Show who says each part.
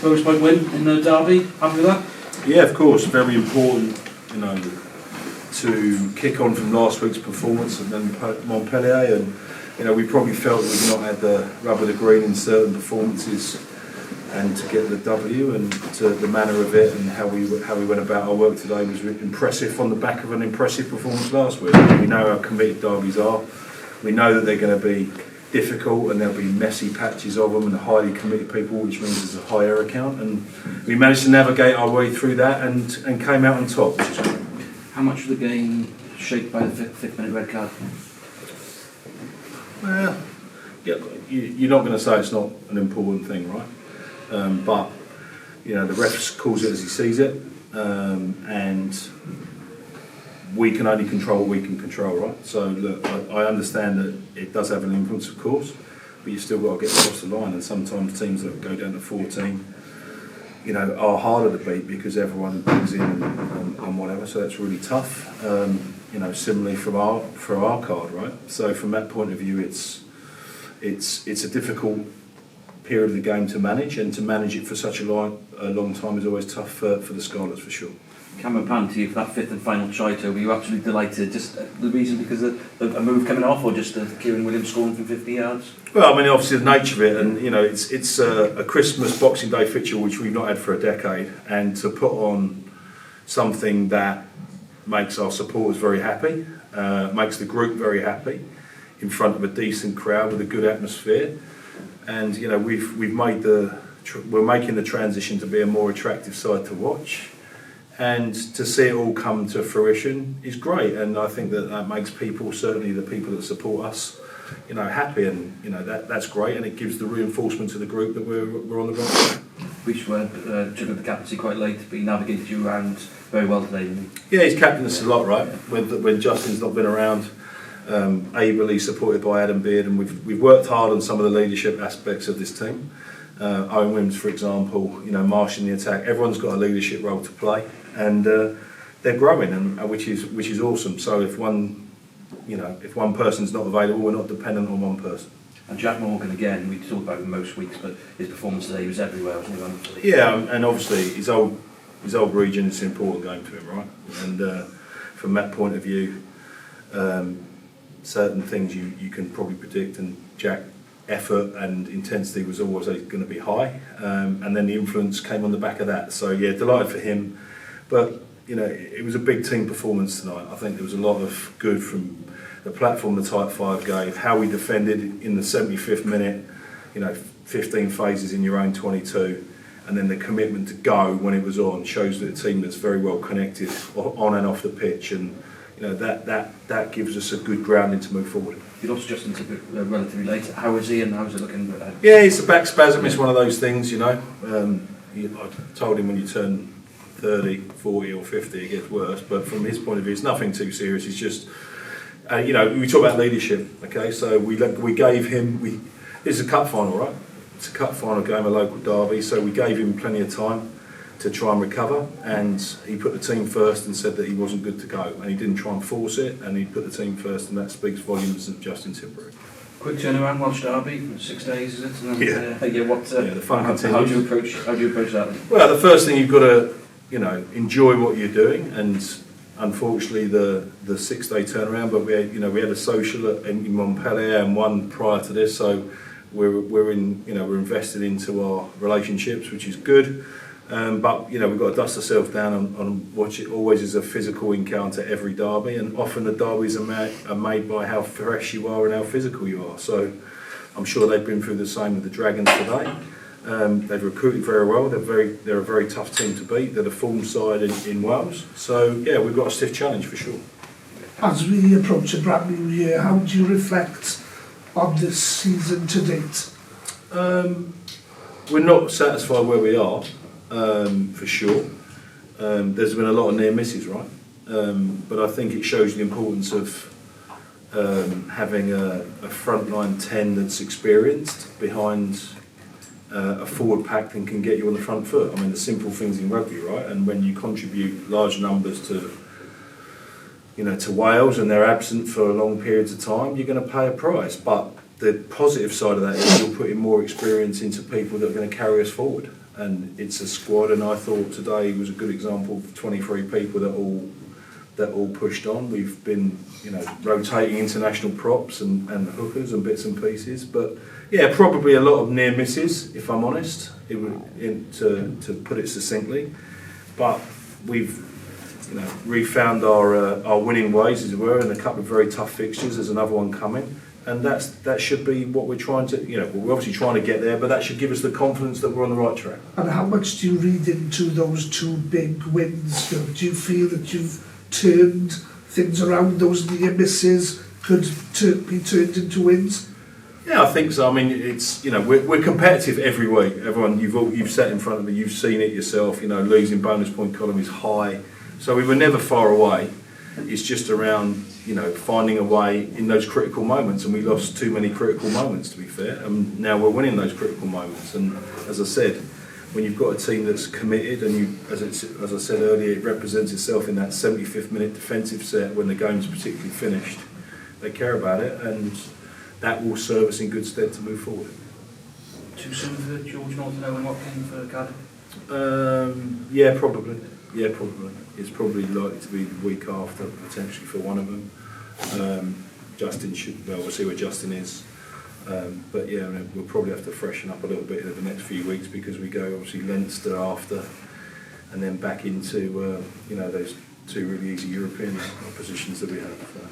Speaker 1: bonus-point win in the derby. Happy with that?
Speaker 2: Yeah, of course. Very important, to kick on from last week's performance and then Montpellier, and we probably felt that we've not had the rub of the green in certain performances, and to get the W and to the manner of it and how we went about our work today was impressive on the back of an impressive performance last week. We know how committed derbies are. We know that they're going to be difficult and there'll be messy patches of them and highly committed people, which means there's a high error count, and we managed to navigate our way through that and came out on top, which is great.
Speaker 1: How much of the game shaped by the fifth minute red card?
Speaker 2: Well, yeah, you're not going to say it's not an important thing, right? But the ref calls it as he sees it, and we can only control what we can control, right? So look, I understand that it does have an influence, of course, but you've still got to get across the line, and sometimes teams that go down to 14, are harder to beat because everyone brings in and whatever. So that's really tough. Similarly for our card, right? So from that point of view, it's a difficult period of the game to manage, and to manage it for such a long time is always tough for the Scarlets, for sure.
Speaker 1: Cameron Pan to you for that fifth and final try, Toby. Were you absolutely delighted? Just the reason because of a move coming off, or just Kieran Williams scoring from 50 yards?
Speaker 2: Well, I mean, obviously the nature of it, and it's a Christmas Boxing Day fixture which we've not had for a decade, and to put on something that makes our supporters very happy, makes the group very happy, in front of a decent crowd with a good atmosphere, and we're making the transition to be a more attractive side to watch. And to see it all come to fruition is great, and I think that makes people, certainly the people that support us, happy, and that's great, and it gives the reinforcement to the group that we're on the right track.
Speaker 1: Which took up the captaincy quite late, but he navigated you around very well today, didn't he?
Speaker 2: Yeah, he's captained us a lot, right? When Justin's not been around, ably supported by Adam Beard, and we've worked hard on some of the leadership aspects of this team. Owen Wims, for example, marshalling the attack. Everyone's got a leadership role to play, and they're growing, and which is awesome. So if one person's not available, we're not dependent on one person.
Speaker 1: And Jack Morgan, again, we talk about him most weeks, but his performance today was everywhere, wasn't he? Honestly?
Speaker 2: Yeah, and obviously his old region, it's an important game to him, right? And from that point of view, certain things you can probably predict, and Jack. Effort and intensity was always going to be high, and then the influence came on the back of that. So yeah, delighted for him, but it was a big team performance tonight. I think there was a lot of good from the platform the Type 5 gave, how we defended in the 75th minute, 15 phases in your own 22, and then the commitment to go when it was on shows that a team that's very well connected on and off the pitch, and that gives us a good grounding to move forward.
Speaker 1: You lost Justin relatively late. How is he, and how's it looking?
Speaker 2: Yeah, it's a back spasm. It's one of those things, I told him when you turn 30, 40 or 50 it gets worse, but from his point of view it's nothing too serious. It's just, we talk about leadership, okay, so we gave him, this is a cup final, right? It's a cup final game, a local derby, so we gave him plenty of time to try and recover, and he put the team first and said that he wasn't good to go, and he didn't try and force it, and he put the team first, and that speaks volumes of Justin Timberry.
Speaker 1: Quick turnaround, Welsh derby, 6 days, is it? And then,
Speaker 2: the fun continues.
Speaker 1: How do you approach that?
Speaker 2: Well, the first thing you've got to enjoy what you're doing, and unfortunately the 6 day turnaround, but we had a social in Montpellier and one prior to this, so we're invested into our relationships, which is good. But we've got to dust ourselves down on what it always is a physical encounter every derby, and often the derbies are made by how fresh you are and how physical you are. So I'm sure they've been through the same with the Dragons today. They've recruited very well. They're a very tough team to beat. They're the form side in Wales. So yeah, we've got a stiff challenge for sure.
Speaker 3: As we approach a brand new year, how do you reflect on this season to date?
Speaker 2: We're not satisfied where we are. For sure. There's been a lot of near misses, right? But I think it shows the importance of having a frontline 10 that's experienced behind a forward pack and can get you on the front foot. I mean, the simple things in rugby, right? And when you contribute large numbers to Wales and they're absent for long periods of time, you're going to pay a price. But the positive side of that is you're putting more experience into people that are going to carry us forward. and it's a squad. And I thought today was a good example of 23 people that all pushed on. We've been, rotating international props and hookers and bits and pieces, but yeah, probably a lot of near misses, if I'm honest. To put it succinctly, but we've refound our winning ways, as it were, in a couple of very tough fixtures. There's another one coming, and that should be what we're trying to. We're obviously trying to get there, but that should give us the confidence that we're on the right track.
Speaker 3: And how much do you read into those two big wins? Do you feel that you've turned things around? Those near misses could be turned into wins.
Speaker 2: Yeah, I think so. I mean, it's we're competitive every week. Everyone, you've sat in front of me, you've seen it yourself. Losing bonus point column is high, so we were never far away. It's just around finding a way in those critical moments, and we lost too many critical moments, to be fair. And now we're winning those critical moments. And as I said, when you've got a team that's committed, and as I said earlier, it represents itself in that 75th minute defensive set when the game's particularly finished. They care about it, and that will serve us in good stead to move forward.
Speaker 1: Too soon for George not to know when Watkin for Cardiff?
Speaker 2: Yeah, probably. It's probably likely to be the week after, potentially for one of them. Justin we'll see where Justin is. But yeah, we'll probably have to freshen up a little bit over the next few weeks, because we go obviously Leinster after, and then back into those two really easy European oppositions that we have.